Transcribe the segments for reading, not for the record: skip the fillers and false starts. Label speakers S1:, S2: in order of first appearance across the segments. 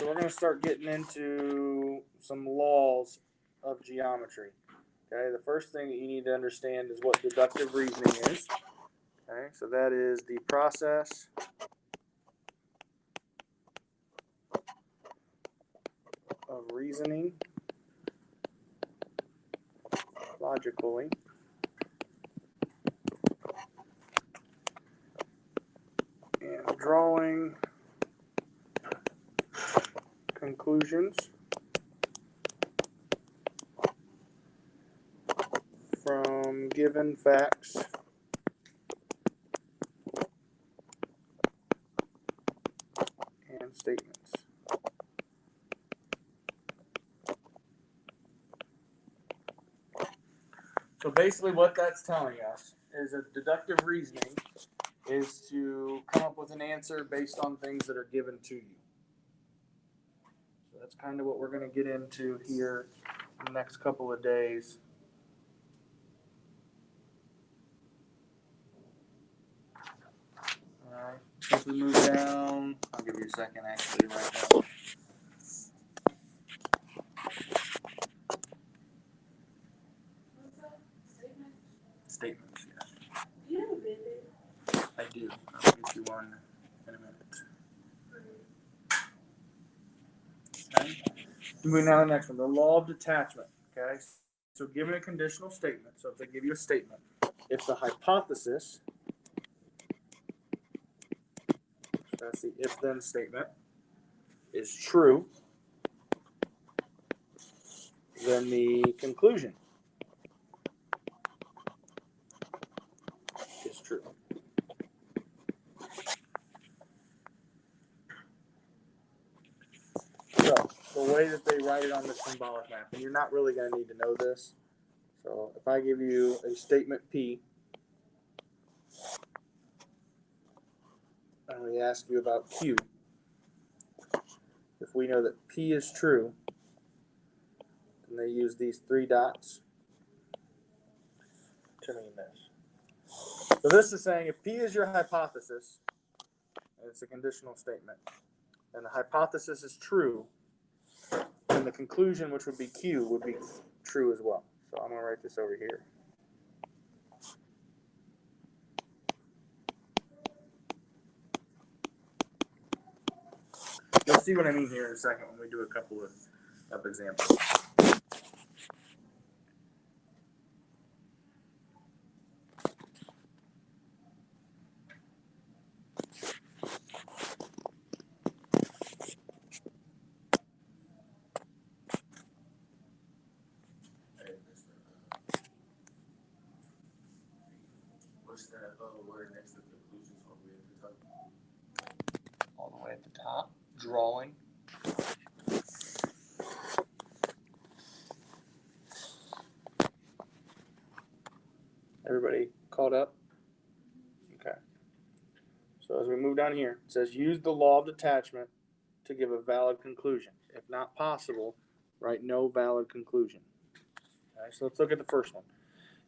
S1: So we're going to start getting into some laws of geometry. Okay, the first thing that you need to understand is what deductive reasoning is. Okay, so that is the process of reasoning logically and drawing conclusions from given facts and statements. So basically what that's telling us is that deductive reasoning is to come up with an answer based on things that are given to you. So that's kind of what we're going to get into here in the next couple of days. All right, as we move down, I'll give you a second actually right now. Statements, yeah.
S2: Do you have a Band-Aid?
S1: I do. I'll get you one in a minute. Okay. Moving on to the next one, the law of detachment. Okay. So given a conditional statement, so if they give you a statement, if the hypothesis, that's the if-then statement, is true, then the conclusion is true. So the way that they write it on the symbolic map, and you're not really going to need to know this. So if I give you a statement P, and we ask you about Q, if we know that P is true, then they use these three dots to mean this. So this is saying if P is your hypothesis, and it's a conditional statement, and the hypothesis is true, then the conclusion, which would be Q, would be true as well. So I'm going to write this over here. You'll see what I mean here in a second when we do a couple of examples.
S3: What's that word next to conclusions all the way at the top?
S1: All the way at the top, drawing. Everybody caught up? Okay. So as we move down here, it says use the law of detachment to give a valid conclusion. If not possible, write no valid conclusion. Okay, so let's look at the first one.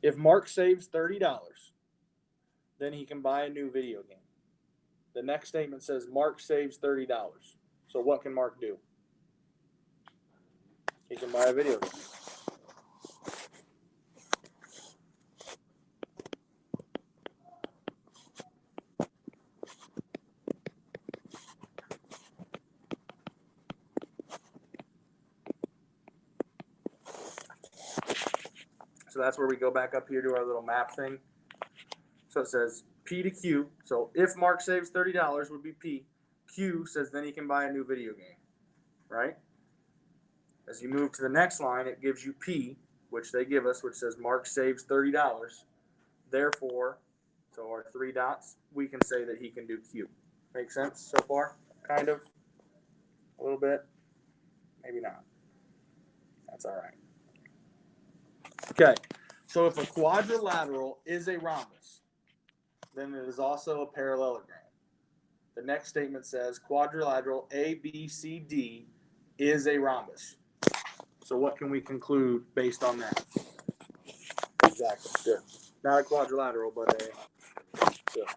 S1: If Mark saves $30, then he can buy a new video game. The next statement says Mark saves $30. So what can Mark do? He can buy a video game. So that's where we go back up here to our little map thing. So it says P to Q. So if Mark saves $30 would be P. Q says then he can buy a new video game, right? As you move to the next line, it gives you P, which they give us, which says Mark saves $30. Therefore, so our three dots, we can say that he can do Q. Make sense so far? Kind of? A little bit? Maybe not. That's all right. Okay, so if a quadrilateral is a rhombus, then it is also a parallelogram. The next statement says quadrilateral ABCD is a rhombus. So what can we conclude based on that? Exactly. Good. Not a quadrilateral, but a good.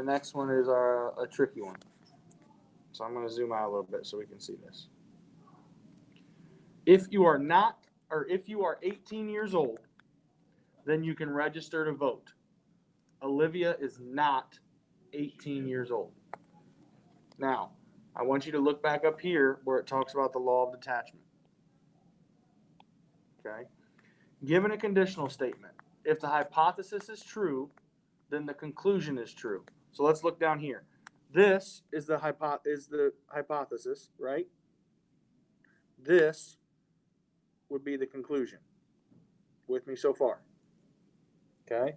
S1: the next one is a tricky one. So I'm going to zoom out a little bit so we can see this. If you are 18 years old, then you can register to vote. Olivia is not 18 years old. Now, I want you to look back up here where it talks about the law of detachment. Okay? Given a conditional statement, if the hypothesis is true, then the conclusion is true. So let's look down here. This is the hypothesis, right? This would be the conclusion. With me so far? Okay?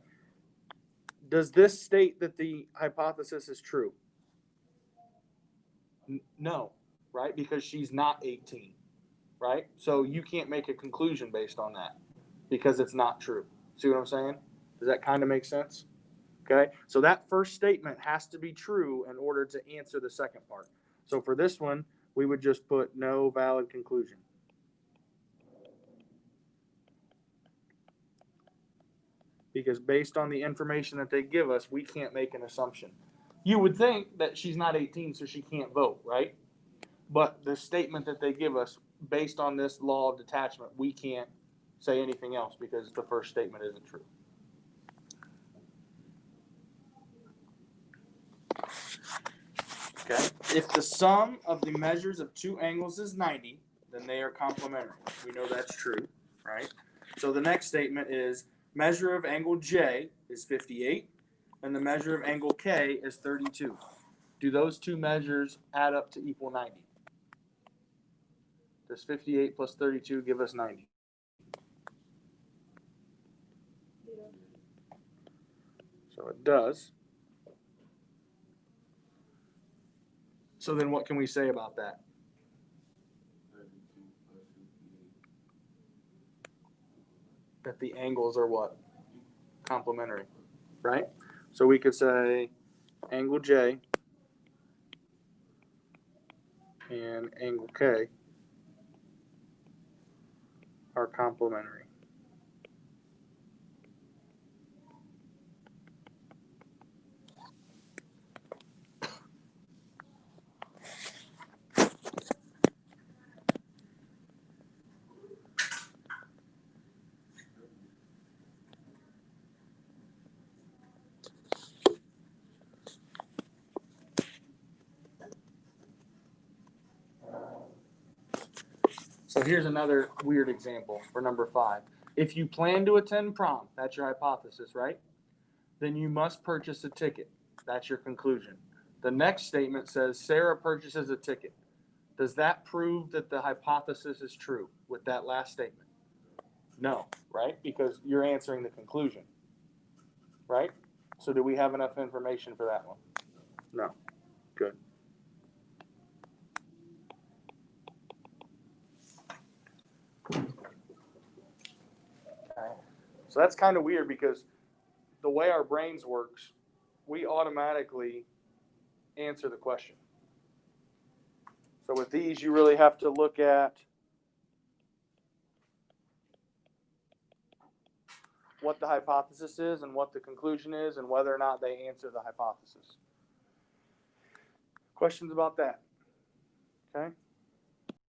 S1: Does this state that the hypothesis is true? No, right? Because she's not 18, right? So you can't make a conclusion based on that because it's not true. See what I'm saying? Does that kind of make sense? Okay, so that first statement has to be true in order to answer the second part. So for this one, we would just put no valid conclusion. Because based on the information that they give us, we can't make an assumption. You would think that she's not 18, so she can't vote, right? But the statement that they give us, based on this law of detachment, we can't say anything else because the first statement isn't true. Okay. If the sum of the measures of two angles is 90, then they are complementary. We know that's true, right? So the next statement is measure of angle J is 58, and the measure of angle K is 32. Do those two measures add up to equal 90? Does 58 plus 32 give us 90?
S2: Yeah.
S1: So it does. So then what can we say about that?
S3: 32 plus 58.
S1: That the angles are what? Complementary, right? So we could say angle J and angle K are complementary. So here's another weird example for number 5. If you plan to attend prom, that's your hypothesis, right? Then you must purchase a ticket. That's your conclusion. The next statement says Sarah purchases a ticket. Does that prove that the hypothesis is true with that last statement? No, right? Because you're answering the conclusion, right? So do we have enough information for that one? No. Good. Okay. So that's kind of weird because the way our brains works, we automatically answer the question. So with these, you really have to look at what the hypothesis is and what the conclusion is and whether or not they answer the hypothesis. Questions about that? Okay.